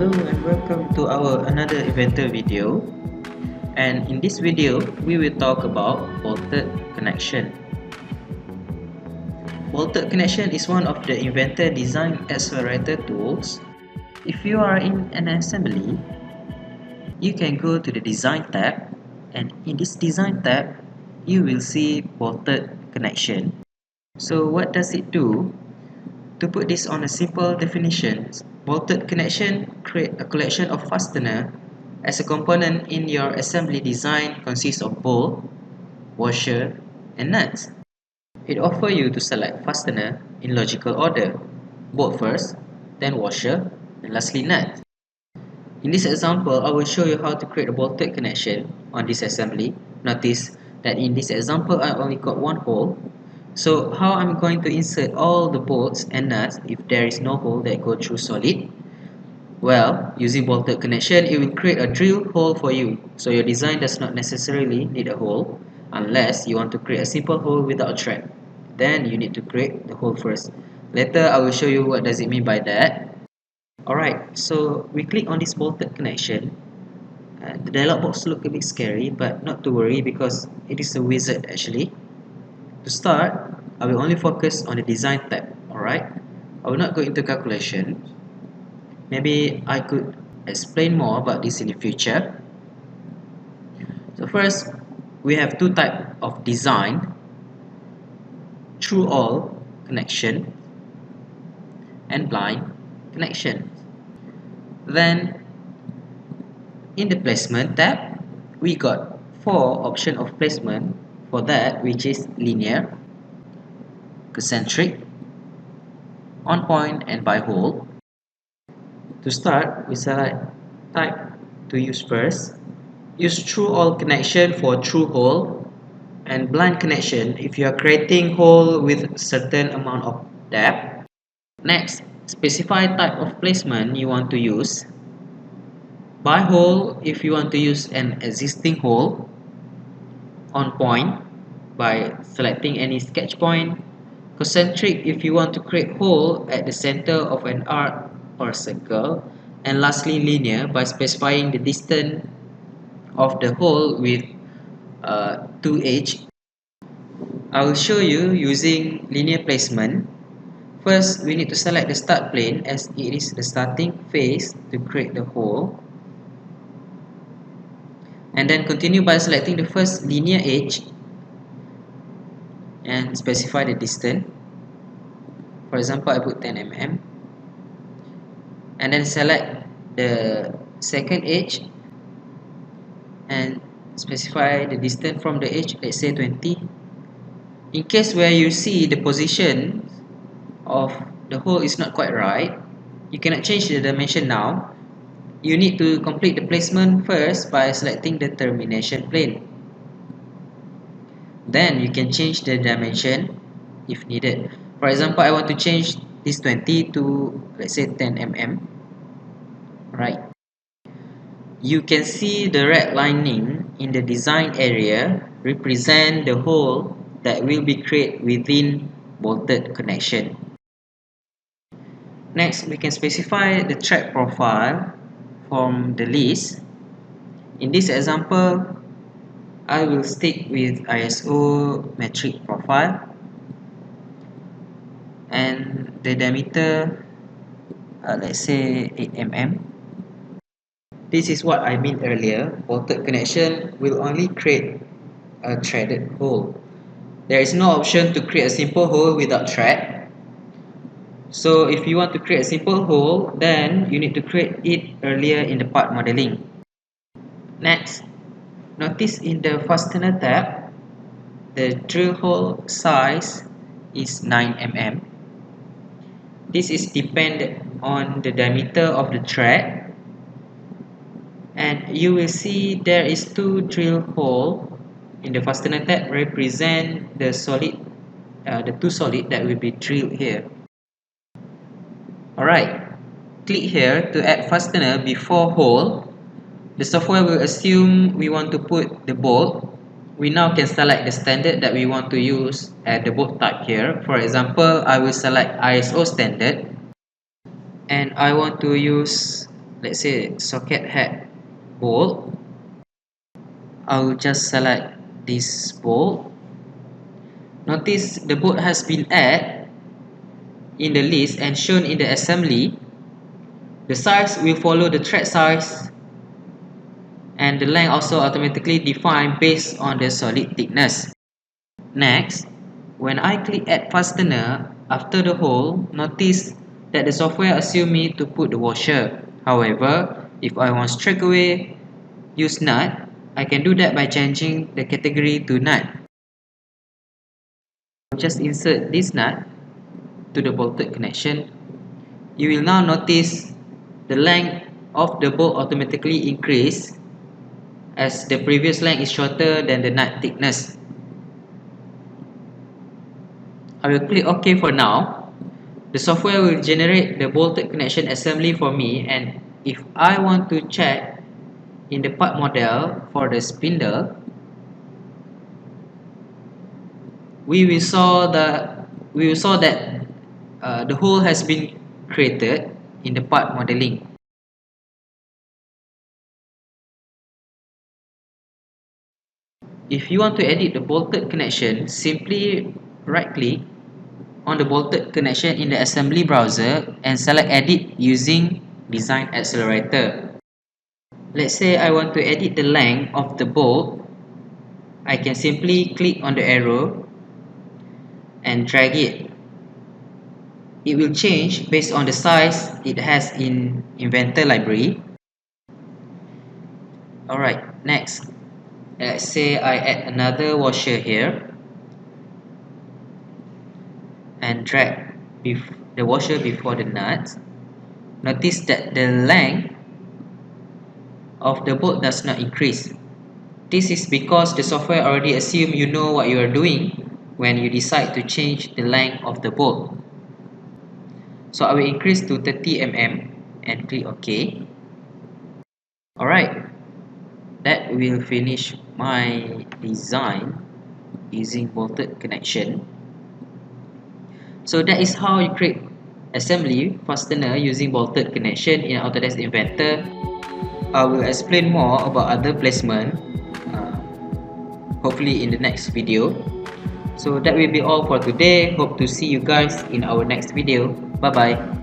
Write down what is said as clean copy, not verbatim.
Hello and welcome to our another Inventor video, and in this video we will talk about bolted connection. Bolted connection is one of the Inventor Design Accelerator tools. If you are in an assembly, you can go to the Design tab, and in this Design tab you will see bolted connection. So what does it do? To put this on a simple definition, bolted connection create a collection of fastener as a component in your assembly design consists of bolt, washer, and nuts. It offers you to select fastener in logical order, bolt first, then washer, and lastly nut. In this example, I will show you how to create a bolted connection on this assembly. Notice that in this example, I only got one hole. So how I'm going to insert all the bolts and nuts if there is no hole that go through solid? Well, using bolted connection, it will create a drill hole for you. So your design does not necessarily need a hole unless you want to create a simple hole without a thread. Then you need to create the hole first. Later, I will show you what does it mean by that. Alright, so we click on this bolted connection. The dialog box looks a bit scary, but not to worry because it is a wizard actually. To start, I will only focus on the design tab, alright? I will not go into calculation. Maybe I could explain more about this in the future. So first, we have two types of design: through all connection and blind connection. Then in the placement tab, we got 4 options of placement for that, which is linear, concentric, on point, and by hole. To start, we select type to use first. Use through all connection for through hole, and blind connection if you are creating hole with certain amount of depth. Next, specify type of placement you want to use. By hole if you want to use an existing hole. On point by selecting any sketch point. Concentric if you want to create hole at the center of an arc or circle. And lastly, linear by specifying the distance of the hole with 2 edges. I will show you using linear placement. First, we need to select the start plane as it is the starting phase to create the hole. And then continue by selecting the first linear edge and specify the distance. For example, I put 10 mm. And then select the second edge and specify the distance from the edge, let's say 20. In case where you see the position of the hole is not quite right, you cannot change the dimension now. You need to complete the placement first by selecting the termination plane. Then you can change the dimension if needed. For example, I want to change this 20 to, let's say, 10 mm. Right. You can see the red lining in the design area represent the hole that will be created within bolted connection. Next, we can specify the thread profile from the list. In this example, I will stick with ISO metric profile, and the diameter, let's say 8 mm. This is what I meant earlier. Bolted connection will only create a threaded hole. There is no option to create a simple hole without thread. So if you want to create a simple hole, then you need to create it earlier in the part modeling. Next, notice in the fastener tab, the drill hole size is 9 mm. This is dependent on the diameter of the thread, and you will see there is 2 drill holes in the fastener tab represent the solid, the 2 solid that will be drilled here. Alright, click here to add fastener before hole. The software will assume we want to put the bolt. We now can select the standard that we want to use at the bolt type here. For example, I will select ISO standard, and I want to use, let's say socket head bolt, I will just select this bolt. Notice the bolt has been added in the list and shown in the assembly. The size will follow the thread size, and the length also automatically defined based on the solid thickness. Next, when I click add fastener after the hole, notice that the software assumes me to put the washer. However, if I want straight away use nut, I can do that by changing the category to nut. Just insert this nut to the bolted connection. You will now notice the length of the bolt automatically increase as the previous length is shorter than the nut thickness. I will click OK for now. The software will generate the bolted connection assembly for me, and if I want to check in the part model for the spindle, we will saw that the hole has been created in the part modeling. If you want to edit the bolted connection, simply right click on the bolted connection in the assembly browser and select edit using Design Accelerator. Let's say I want to edit the length of the bolt. I can simply click on the arrow and drag it. It will change based on the size it has in Inventor library. Alright, next, let's say I add another washer here and drag the washer before the nut. Notice that the length of the bolt does not increase. This is because the software already assumes you know what you are doing when you decide to change the length of the bolt. So I will increase to 30 mm and click OK. Alright, that will finish my design using bolted connection. So that is how you create assembly fastener using bolted connection in Autodesk Inventor. I will explain more about other placement hopefully in the next video. So that will be all for today. Hope to see you guys in our next video. Bye bye.